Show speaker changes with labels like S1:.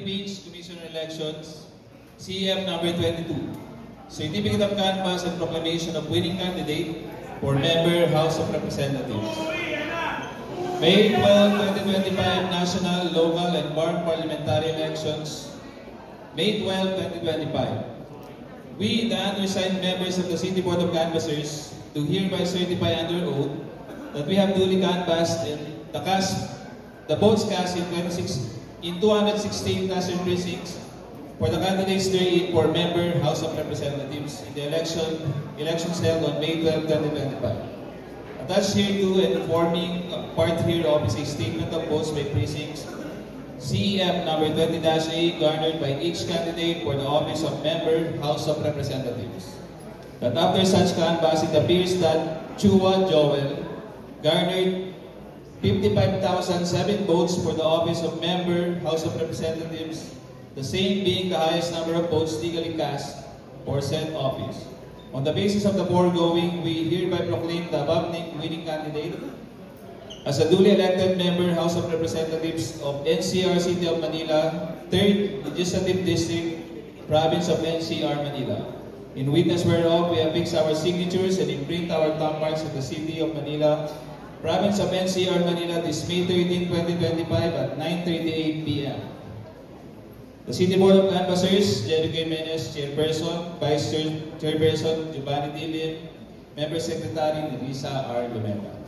S1: Philippines Commission on Elections, CEF number 22, Certificate of Canvass and Proclamation of Winning Candidate for Member House of Representatives. May 12, 2025 National, Local, and Barn Parliamentary Elections, May 12, 2025. We, the undersigned members of the City Board of Canvassers, do hereby certify under oath that we have duly canvassed the votes cast in 216 casting precincts for the candidates therein for Member House of Representatives in the elections held on May 12, 2025. Attached hereto and forming part hereof is a statement of votes by precincts CEF number 20-A garnered by each candidate for the office of Member House of Representatives. That after such canvass, it appears that Chua Joel garnered 55,007 votes for the office of Member House of Representatives, the same being the highest number of votes legally cast for said office. On the basis of the foregoing, we hereby proclaim the above-named winning candidate as a duly elected Member House of Representatives of NCR City of Manila, 3rd Legislative District, Province of NCR Manila. In witness whereof, we affix our signatures and imprint our thumb marks of the City of Manila, Province of NCR Manila, this May 13, 2025 at 9:38 p.m. The City Board of Canvassers, Jerry Jimenez, Chairperson, Vice Chairperson, Giovanni Dillim, Member Secretary, Lisa R. Lumeta.